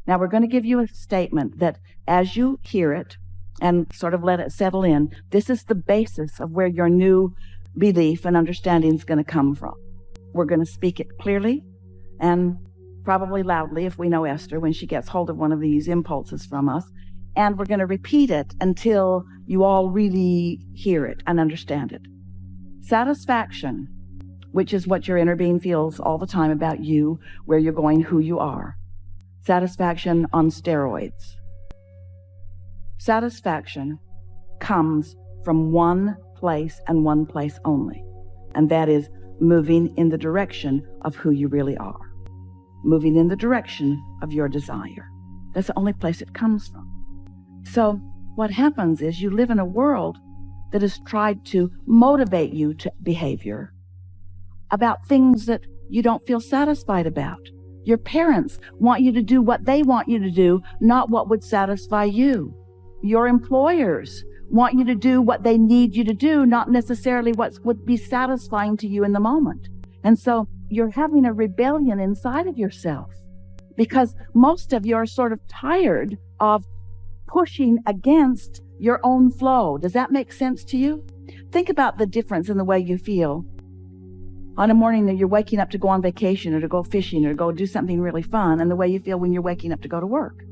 Now, we're going to give you a statement that as you hear it and sort of let it settle in, this is the basis of where your new belief and understanding is going to come from. We're going to speak it clearly and probably loudly, if we know Esther, when she gets hold of one of these impulses from us. And we're going to repeat it until you all really hear it and understand it. Satisfaction, which is what your inner being feels all the time about you, where you're going, who you are. Satisfaction on steroids. Satisfaction comes from one place and one place only, and that is moving in the direction of who you really are. Moving in the direction of your desire. That's the only place it comes from. So what happens is you live in a world that has tried to motivate you to behavior about things that you don't feel satisfied about. Your parents want you to do what they want you to do, not what would satisfy you. Your employers want you to do what they need you to do, not necessarily what would be satisfying to you in the moment. And so you're having a rebellion inside of yourself because most of you are sort of tired of pushing against your own flow. Does that make sense to you? Think about the difference in the way you feel on a morning that you're waking up to go on vacation or to go fishing or go do something really fun, and the way you feel when you're waking up to go to work.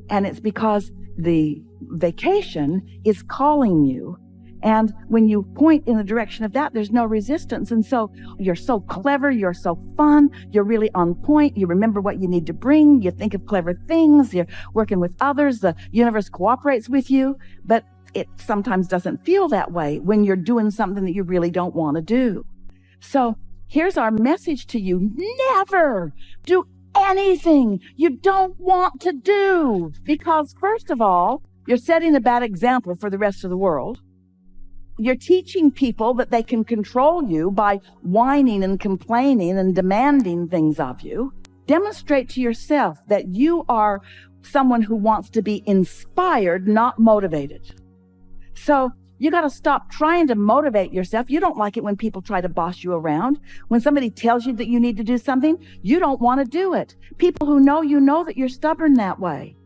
And it's because the vacation is calling you. And when you point in the direction of that, there's no resistance. And so you're so clever, you're so fun, you're really on point, you remember what you need to bring, you think of clever things, you're working with others, the universe cooperates with you, but it sometimes doesn't feel that way when you're doing something that you really don't want to do. So here's our message to you. Never do anything you don't want to do, because first of all, you're setting a bad example for the rest of the world. You're teaching people that they can control you by whining and complaining and demanding things of you. Demonstrate to yourself that you are someone who wants to be inspired, not motivated. So you got to stop trying to motivate yourself. You don't like it when people try to boss you around. When somebody tells you that you need to do something, you don't want to do it. People who know you know that you're stubborn that way.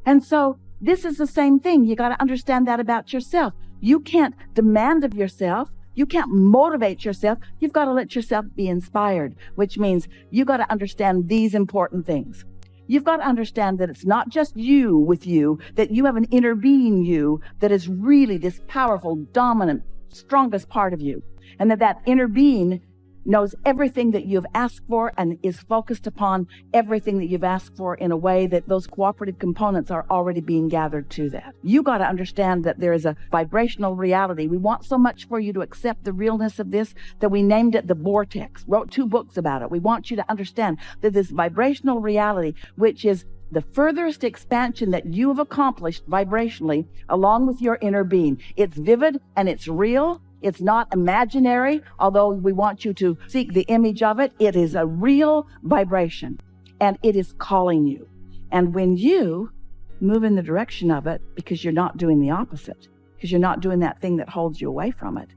And so this is the same thing. You got to understand that about yourself. You can't demand of yourself. You can't motivate yourself. You've got to let yourself be inspired, which means you got to understand these important things. You've got to understand that it's not just you with you, that you have an inner being you that is really this powerful, dominant, strongest part of you. And that inner being knows everything that you've asked for and is focused upon everything that you've asked for in a way that those cooperative components are already being gathered to that. You got to understand that there is a vibrational reality. We want so much for you to accept the realness of this that we named it the vortex, wrote 2 books about it. We want you to understand that this vibrational reality, which is the furthest expansion that you have accomplished vibrationally along with your inner being. It's vivid and it's real. It's not imaginary, although we want you to seek the image of it. It is a real vibration, and it is calling you. And when you move in the direction of it, because you're not doing the opposite, because you're not doing that thing that holds you away from it,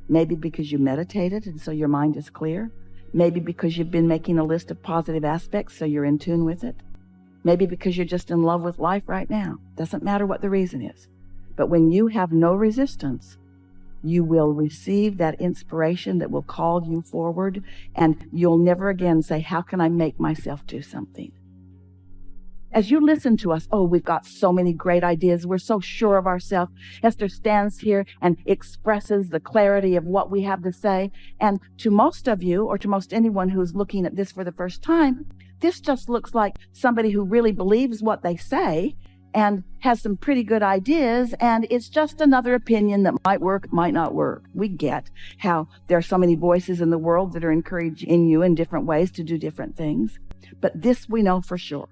maybe because you meditated and so your mind is clear, maybe because you've been making a list of positive aspects so you're in tune with it, maybe because you're just in love with life right now. Doesn't matter what the reason is. But when you have no resistance, you will receive that inspiration that will call you forward, and you'll never again say, how can I make myself do something? As you listen to us, oh, we've got so many great ideas. We're so sure of ourselves. Esther stands here and expresses the clarity of what we have to say. And to most of you, or to most anyone who's looking at this for the first time, this just looks like somebody who really believes what they say and has some pretty good ideas, and it's just another opinion that might work, might not work. We get how there are so many voices in the world that are encouraging you in different ways to do different things. But this we know for sure.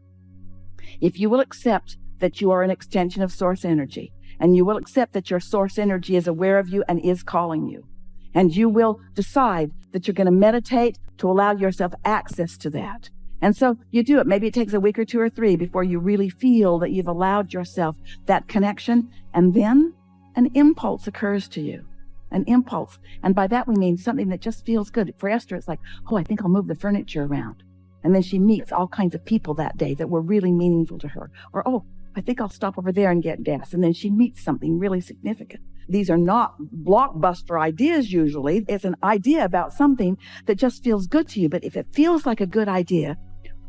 If you will accept that you are an extension of source energy, and you will accept that your source energy is aware of you and is calling you, and you will decide that you're going to meditate to allow yourself access to that. And so you do it. Maybe it takes a week or 2 or 3 before you really feel that you've allowed yourself that connection. And then an impulse occurs to you, an impulse. And by that we mean something that just feels good. For Esther, it's like, oh, I think I'll move the furniture around. And then she meets all kinds of people that day that were really meaningful to her. Or, oh, I think I'll stop over there and get gas. And then she meets something really significant. These are not blockbuster ideas usually. It's an idea about something that just feels good to you. But if it feels like a good idea,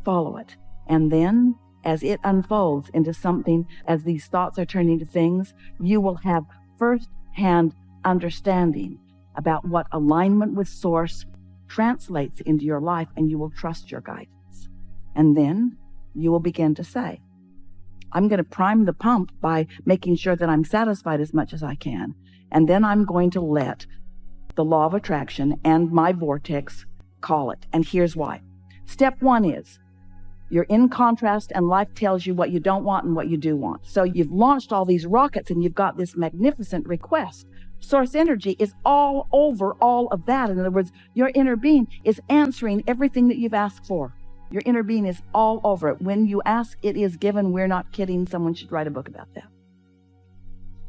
follow it. And then as it unfolds into something, as these thoughts are turning to things, you will have first-hand understanding about what alignment with Source translates into your life, and you will trust your guidance. And then you will begin to say, I'm going to prime the pump by making sure that I'm satisfied as much as I can. And then I'm going to let the law of attraction and my vortex call it. And here's why. Step one is you're in contrast, and life tells you what you don't want and what you do want. So you've launched all these rockets and you've got this magnificent request. Source energy is all over all of that. In other words, your inner being is answering everything that you've asked for. Your inner being is all over it. When you ask, it is given. We're not kidding. Someone should write a book about that.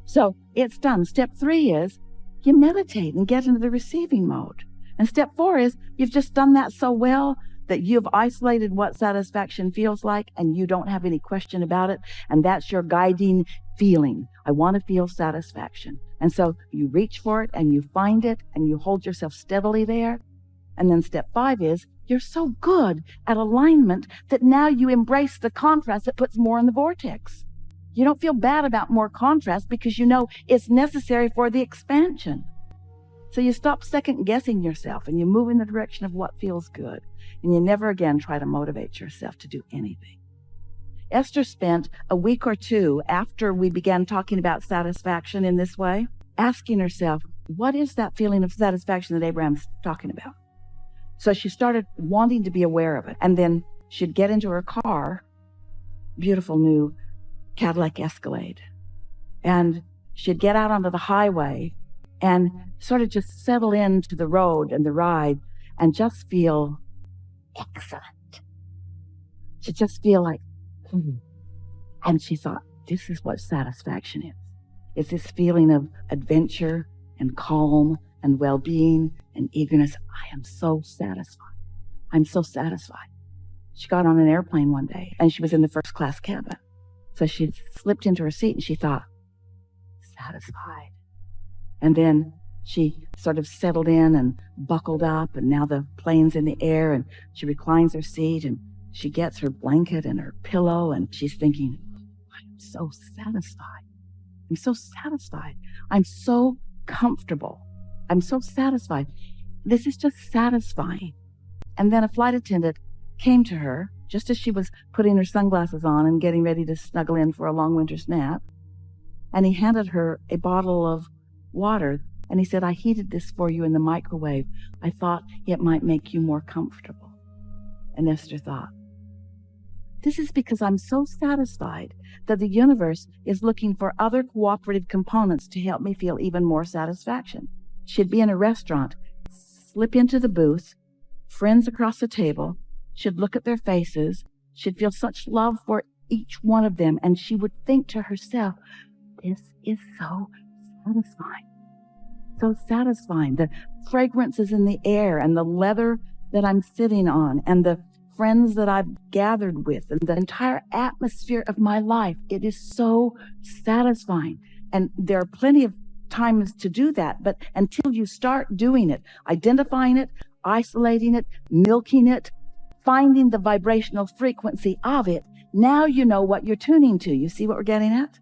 So it's done. Step 3 is you meditate and get into the receiving mode. And step 4 is you've just done that so well that you've isolated what satisfaction feels like, and you don't have any question about it. And that's your guiding feeling. I want to feel satisfaction. And so you reach for it and you find it and you hold yourself steadily there. And then step 5 is you're so good at alignment that now you embrace the contrast that puts more in the vortex. You don't feel bad about more contrast because you know it's necessary for the expansion. So you stop second guessing yourself and you move in the direction of what feels good. And you never again try to motivate yourself to do anything. Esther spent a week or two after we began talking about satisfaction in this way, asking herself, what is that feeling of satisfaction that Abraham's talking about? So she started wanting to be aware of it. And then she'd get into her car, beautiful new Cadillac Escalade, and she'd get out onto the highway and sort of just settle into the road and the ride and just feel excellent. She'd just feel like, And she thought, this is what satisfaction is. It's this feeling of adventure and calm and well-being and eagerness. I am so satisfied. I'm so satisfied. She got on an airplane one day and she was in the first class cabin. So she slipped into her seat and she thought, satisfied. And then she sort of settled in and buckled up, and now the plane's in the air, and she reclines her seat and she gets her blanket and her pillow, and she's thinking, I'm so satisfied. I'm so satisfied. I'm so comfortable. I'm so satisfied. This is just satisfying. And then a flight attendant came to her just as she was putting her sunglasses on and getting ready to snuggle in for a long winter's nap. And he handed her a bottle of water. And he said, I heated this for you in the microwave. I thought it might make you more comfortable. And Esther thought, this is because I'm so satisfied that the universe is looking for other cooperative components to help me feel even more satisfaction. She'd be in a restaurant, slip into the booth, friends across the table. She'd look at their faces. She'd feel such love for each one of them. And she would think to herself, this is so satisfying. So satisfying. The fragrances in the air and the leather that I'm sitting on and the friends that I've gathered with and the entire atmosphere of my life. It is so satisfying. And there are plenty of times to do that, but until you start doing it, identifying it, isolating it, milking it, finding the vibrational frequency of it, now you know what you're tuning to. You see what we're getting at?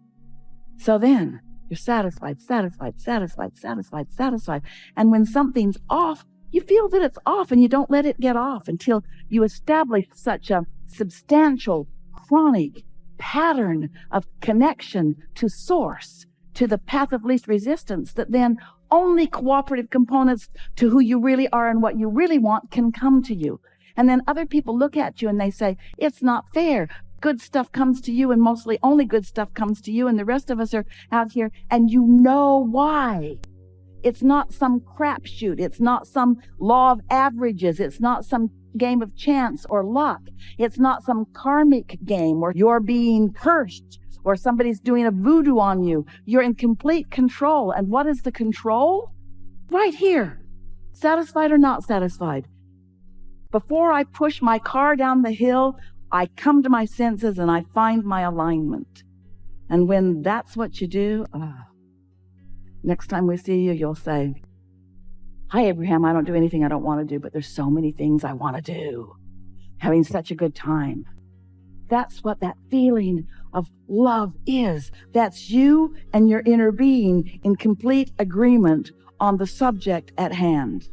So then you're satisfied, satisfied, satisfied, satisfied, satisfied. And when something's off, you feel that it's off and you don't let it get off until you establish such a substantial, chronic pattern of connection to source, to the path of least resistance, that then only cooperative components to who you really are and what you really want can come to you. And then other people look at you and they say, it's not fair. Good stuff comes to you, and mostly only good stuff comes to you, and the rest of us are out here, and you know why. It's not some crapshoot. It's not some law of averages. It's not some game of chance or luck. It's not some karmic game where you're being cursed or somebody's doing a voodoo on you. You're in complete control. And what is the control? Right here. Satisfied or not satisfied. Before I push my car down the hill, I come to my senses and I find my alignment. And when that's what you do, next time we see you, you'll say, "Hi, Abraham, I don't do anything I don't want to do, but there's so many things I want to do. Having such a good time." That's what that feeling of love is. That's you and your inner being in complete agreement on the subject at hand.